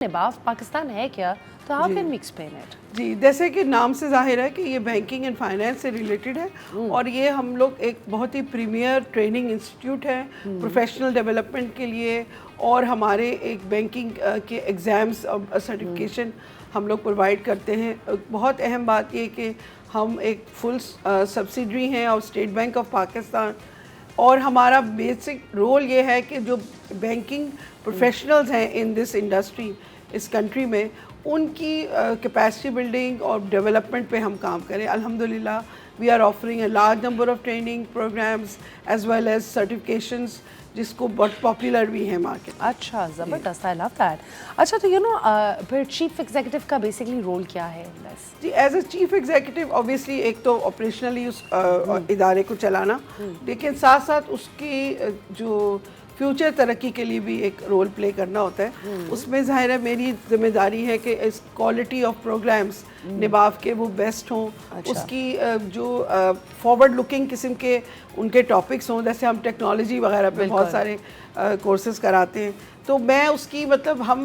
निबाफ पाकिस्तान है क्या? तो how can we explain it? जी, जैसे कि नाम से जाहिर है कि ये बैंकिंग एंड फाइनेंस से रिलेटेड है और ये हम लोग एक बहुत ही प्रीमियर ट्रेनिंग इंस्टीट्यूट है प्रोफेशनल डेवलपमेंट के लिए। और हमारे एक बैंकिंग के एग्ज़ाम्स और सर्टिफिकेशन हम लोग प्रोवाइड करते हैं। बहुत अहम बात ये कि हम एक फुल सब्सिडरी हैं और स्टेट बैंक ऑफ पाकिस्तान। और हमारा बेसिक रोल ये है कि जो बैंकिंग प्रोफेशनल्स हैं इन दिस इंडस्ट्री, इस कंट्री में, उनकी कैपेसिटी बिल्डिंग और डेवलपमेंट पे हम काम करें। अल्हम्दुलिल्लाह we are offering a large number of training programmes as well as certifications, जिसको बहुत पॉपुलर भी है मार्केट। अच्छा, ज़बरदस्त, आई लव दैट। अच्छा, तो फिर चीफ एग्जीक्यूटिव का बेसिकली रोल क्या है? जी, as a chief executive obviously एक तो ऑपरेशनली उस इदारे को चलाना, लेकिन साथ साथ उसकी जो फ्यूचर तरक्की के लिए भी एक रोल प्ले करना होता है। उसमें ज़ाहिर है मेरी जिम्मेदारी है कि इस क्वालिटी ऑफ प्रोग्राम्स निबाफ के वो बेस्ट हों। अच्छा। उसकी जो फॉरवर्ड लुकिंग किस्म के उनके टॉपिक्स हों, जैसे हम टेक्नोलॉजी वगैरह पे बहुत सारे कोर्सेज कराते हैं, तो मैं उसकी मतलब हम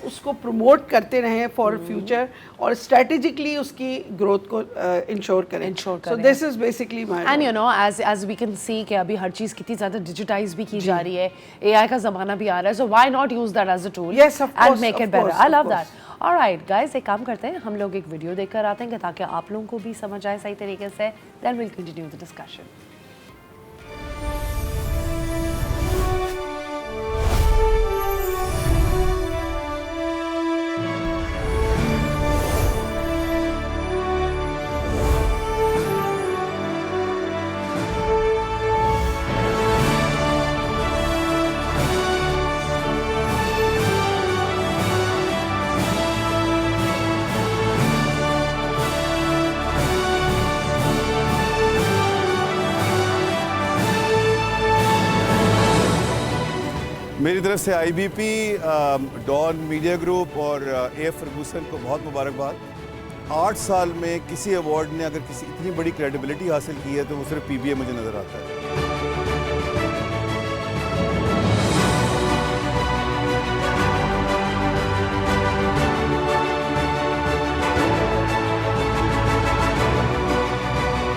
उसको प्रमोट करते रहें फॉर फ्यूचर और स्ट्रेटेजिकली उसकी ग्रोथ को इंश्योर करें। So this is basically my and as we can see कि अभी हर चीज़ कितनी ज़्यादा डिजिटाइज भी की जा रही है, एआई का ज़माना भी आ रहा है, so why not use that as a tool and make it better. I love that. Alright guys, एक काम करते हैं, हम लोग एक वीडियो देखकर आते हैं ताकि आप लोगों को भी समझ आए सही तरीके से। Then will continue the discussion. मेरी तरफ से आईबीपी, डॉन मीडिया ग्रुप और ए फर्गूसन को बहुत मुबारकबाद। 8 साल में किसी अवार्ड ने अगर किसी इतनी बड़ी क्रेडिबिलिटी हासिल की है तो वो सिर्फ पीबीए मुझे नज़र आता है।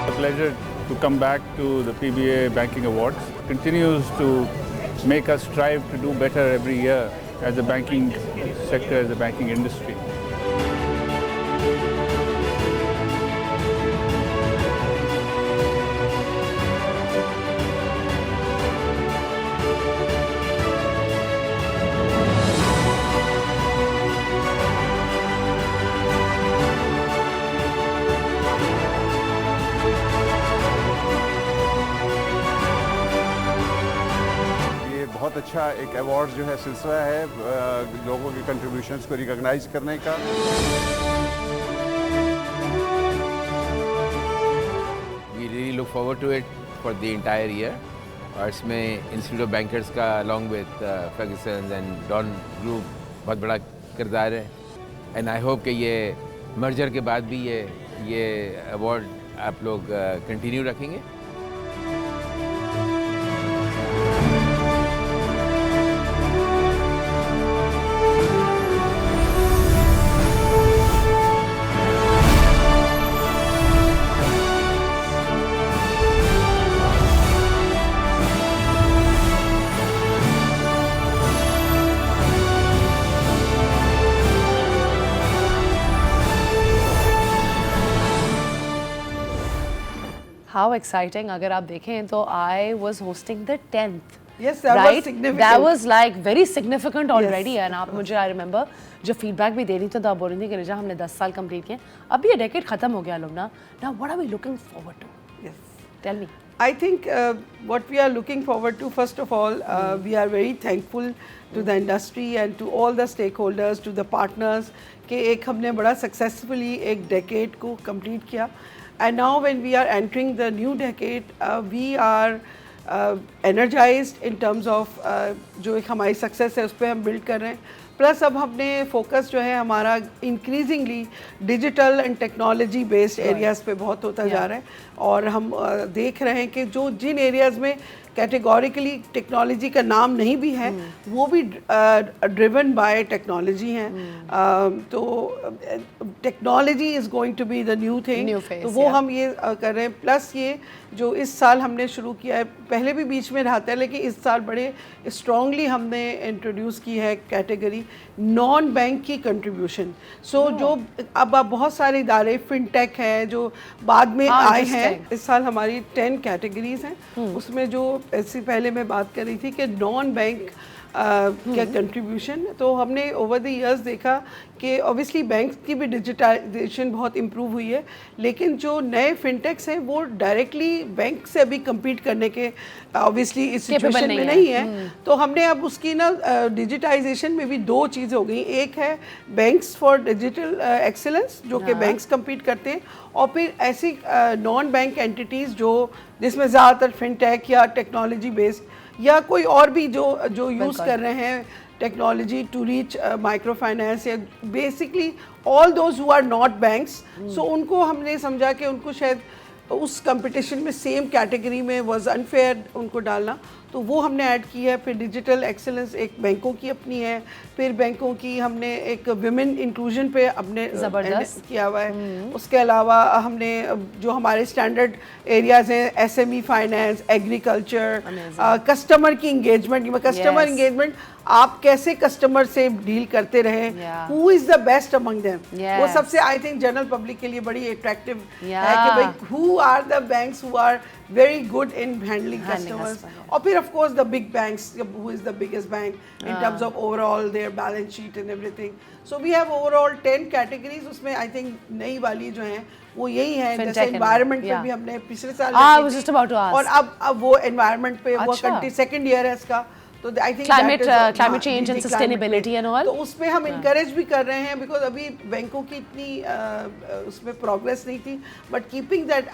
A pleasure to come back to the PBA Banking Awards. Continues to make us strive to do better every year as a banking sector, as a banking industry. बहुत अच्छा एक अवार्ड जो है सिलसिला है लोगों के कंट्रीब्यूशंस को रिकॉग्नाइज करने का। We really look forward to it for the entire year. और इसमें इंस्टीट्यूट ऑफ बैंकर्स का along with Ferguson and Don Group बहुत बड़ा किरदार है। एंड आई होप कि ये मर्जर के बाद भी ये अवार्ड आप लोग कंटिन्यू रखेंगे। How exciting! अगर आप देखें तो I was hosting the 10th. Yes, that was significant. That was like very significant already. And आप मुझे I remember जब feedback भी दे रही थी तो आप बोल रही थी कि रिजा हमने 10 साल कंप्लीट किए, अब ये डेकेड खत्म हो गया लोग ना। Now what are we looking forward to? Yes. Tell me. I think what we are looking forward to, first of all, we are very thankful to the industry and to all the stakeholders, to the partners, कि एक हमने बड़ा successfully एक decade को complete किया. And now when we are entering the new decade, we are energized in terms of जो एक हमारी success है उस पर हम build कर रहे हैं। प्लस अब हमने फोकस जो है हमारा increasingly digital and technology based areas पे बहुत होता जा रहा है और हम देख रहे हैं कि जो जिन एरियाज़ में कैटेगोरिकली टेक्नोलॉजी का नाम नहीं भी है, वो भी ड्रिवन बाय टेक्नोलॉजी हैं। तो technology is going to be the new thing, तो वो हम ये कर रहे हैं। प्लस ये जो इस साल हमने शुरू किया है, पहले भी बीच में रहता है लेकिन इस साल बड़े स्ट्रांगली हमने इंट्रोड्यूस की है कैटेगरी नॉन बैंक की कंट्रीब्यूशन। सो जो अब बहुत सारे इदारे फिनटेक है जो बाद में आए हैं, इस साल हमारी 10 कैटेगरीज हैं। उसमें जो ऐसे पहले मैं बात कर रही थी कि नॉन बैंक क्या कंट्रीब्यूशन, तो हमने ओवर द इयर्स देखा कि ऑब्वियसली बैंक की भी डिजिटाइजेशन बहुत इम्प्रूव हुई है, लेकिन जो नए फिनटेक्स हैं वो डायरेक्टली बैंक से अभी कम्पीट करने के ऑब्वियसली इस सिचुएशन में नहीं है। तो हमने अब उसकी ना डिजिटाइजेशन में भी 2 चीज़ें हो गई। एक है बैंक्स फॉर डिजिटल एक्सीलेंस जो कि बैंक्स कम्पीट करते हैं, और फिर ऐसी नॉन बैंक एंटिटीज़ जो जिसमें ज़्यादातर फिनटेक या टेक्नोलॉजी बेस्ड या कोई और भी जो यूज़ कर रहे हैं technology to reach micro finance या basically all those who are not banks. So उनको हमने समझा कि उनको शायद उस कंपटीशन में सेम कैटेगरी में वाज अनफेयर उनको डालना, तो वो हमने ऐड की है। फिर डिजिटल एक्सीलेंस एक बैंकों की अपनी है, फिर बैंकों की हमने एक विमेन इंक्लूजन पे अपने ज़बरदस्त किया हुआ है। उसके अलावा हमने जो हमारे स्टैंडर्ड एरियाज हैं एसएमई फाइनेंस, एग्रीकल्चर, कस्टमर की इंगेजमेंट, कस्टमर इंगेजमेंट आप कैसे कस्टमर से डील करते रहे, who is the best among them, वो सबसे आई थिंक जनरल पब्लिक के लिए बड़ी अट्रैक्टिव है कि भाई who are the banks who are very good in handling customers. Or फिर of course the big banks, who is the biggest bank in terms of overall their balance sheet and everything. So we have overall 10 categories. उसमें I think नई वाली जो हैं वो यही है, जैसे environment पे भी हमने पिछले साल I was just about to ask. और अब वो environment पे वो second year है इसका, तो I think climate change and sustainability and all, तो उसमें हम इनकरेज भी कर रहे हैं बिकॉज अभी बैंकों की इतनी उसमें प्रोग्रेस नहीं थी, but keeping that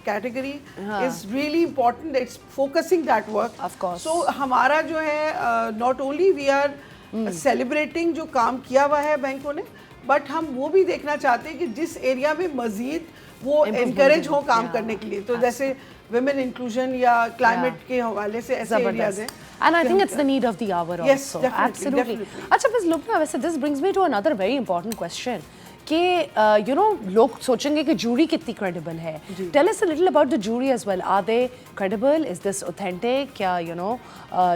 category is really important, it's focusing that work of course. So हमारा जो है not only we are celebrating जो काम किया हुआ है बैंकों ने, बट हम वो भी देखना चाहते हैं कि जिस एरिया में मजीद वो एनकरेज हो काम करने के लिए, तो जैसे women inclusion या climate के हवाले से ऐसे areas हैं। And I think it's the need of the hour also. Yes, definitely, absolutely. Definitely. अच्छा Ms. Lubna, वैसे this brings me to another very important question कि you know लोग सोचेंगे कि jury कितनी credible है. Tell us a little about the jury as well. Are they credible? Is this authentic? क्या you know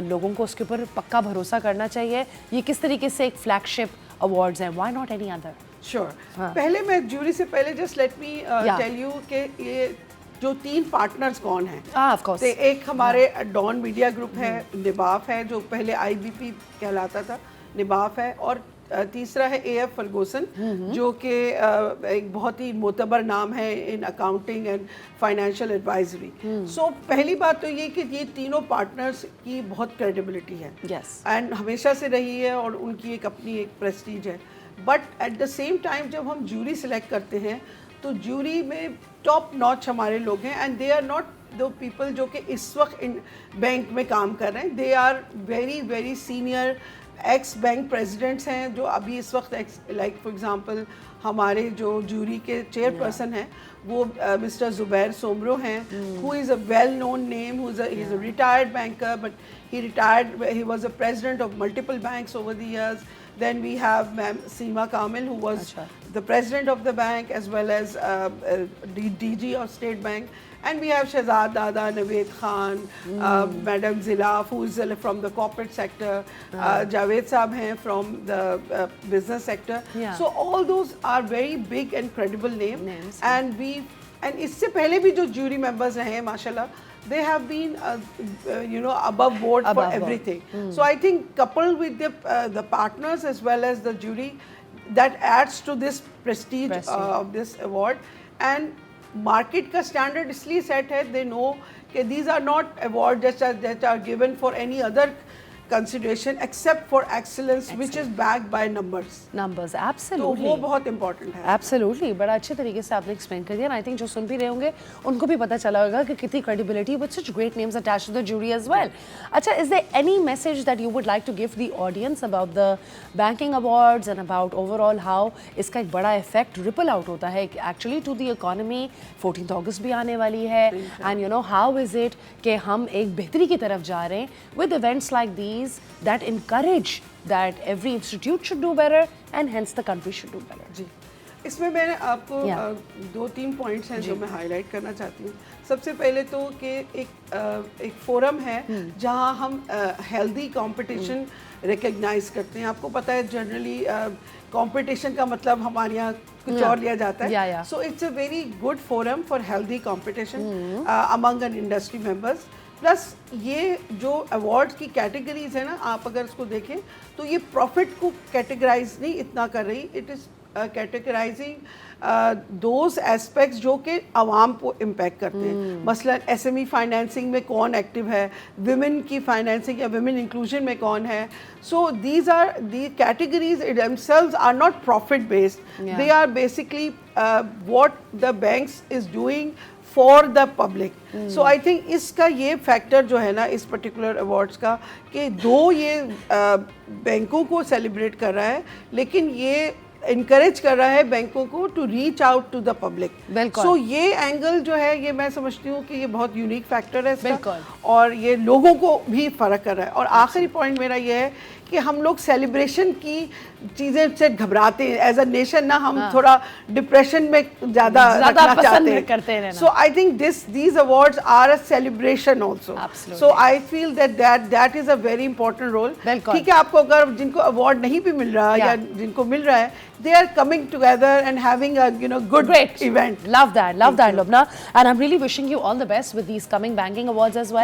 लोगों को उसके ऊपर पक्का भरोसा करना चाहिए? ये किस तरीके से एक flagship awards हैं? Why not any other? Sure. पहले मैं jury से पहले just let me tell you कि ये जो 3 पार्टनर्स कौन हैं। ऑफ कोर्स, तो एक हमारे डॉन मीडिया ग्रुप है, निबाफ है जो पहले आईबीपी कहलाता था, निबाफ है, और तीसरा है एएफ फर्गूसन जो कि एक बहुत ही मोतबर नाम है in accounting and financial advisory. So पहली बात तो ये कि ये तीनों पार्टनर्स की बहुत क्रेडिबिलिटी है एंड हमेशा से रही है और उनकी एक अपनी एक प्रेस्टीज है। But at the same time जब हम जूरी सिलेक्ट करते हैं तो जूरी में टॉप नॉच हमारे लोग हैं एंड दे आर नॉट दो पीपल जो कि इस वक्त इन बैंक में काम कर रहे हैं, they are very very senior ex bank presidents हैं जो अभी इस वक्त लाइक फॉर एग्जांपल हमारे जो जूरी के चेयरपर्सन हैं वो मिस्टर जुबैर सोमरो हैं, who is a well known name, who is a retired banker but he retired, he was a president of multiple banks over the years. Then we have Ma'am Seema Kamil, who was the president of the bank as well as DG of State Bank. And we have Shahzad Dada, Naved Khan, Madam Zilaf, who is from the corporate sector, Javed Saab hain from the business sector. So all those are very big and credible names. And इससे पहले भी जो jury members रहे हैं माशाल्लाह, they have been above board for everything. So I think coupled with the partners as well as the jury, that adds to this prestige of this award. And market का standard इसलिए set है, they know कि these are not awards that are given for any other consideration except for excellence which is backed by numbers. Numbers, तो absolutely. वो बहुत important है. Absolutely, बड़ा अच्छे तरीके से आपने explain कर दिया. And I think जो सुन भी रहे होंगे उनको भी पता चला होगा कि कितनी credibility with such great names attached to the jury as well. अच्छा, is there any message that you would like to give the audience about the banking awards and about overall how इसका एक बड़ा effect ripple out होता है actually to the economy? 14th August भी आने वाली है and you know how is it कि हम एक बेहतरी की तरफ जा रहे हैं with events like these that encourage that every institute should do better and hence the country should do better. जी, इसमें मैंने आपको Yeah. 2-3 पॉइंट्स हैं जो मैं हाईलाइट करना चाहती हूँ. सबसे पहले तो कि एक फोरम है जहाँ हम हेल्दी कंपटीशन रिकग्नाइज करते हैं. आपको पता है जनरली कंपटीशन का मतलब हमारे यहाँ कुछ और लिया जाता है. So it's a very good forum for healthy competition among an industry members. Plus ये जो अवार्ड्स की कैटेगरीज है ना, आप अगर इसको देखें तो ये प्रॉफिट को कैटेगराइज नहीं इतना कर रही. It is categorising those aspects जो कि आवाम को इम्पैक्ट करते हैं. मसलन एसएमई फाइनेंसिंग में कौन एक्टिव है, विमेन की फाइनेंसिंग या विमेन इंक्लूजन में कौन है. So these are the categories themselves are not profit based. They are basically what the banks is doing for the public. So I think इसका ये फैक्टर जो है ना इस पर्टिकुलर अवार्ड्स का कि दो ये बैंकों को सेलिब्रेट कर रहा है लेकिन ये इनकरेज कर रहा है बैंकों को to reach out to the public. So ये एंगल जो है ये मैं समझती हूँ कि ये बहुत यूनिक फैक्टर है इसका और ये लोगों को भी फ़र्क कर रहा है. और आखिरी पॉइंट मेरा ये है कि हम लोग सेलिब्रेशन की चीज़ें से घबराते हैं एज अ नेशन ना. हम थोड़ा डिप्रेशन में ज़्यादा रखना चाहते हैं. So I think these awards are a celebration also. So I feel that is a very important role. ठीक है, आपको अगर जिनको अवार्ड नहीं भी मिल रहा या जिनको मिल रहा है, they are coming together and having a good Great event. Love that, Lubna. And I'm really wishing you all the best with these coming banking awards as well.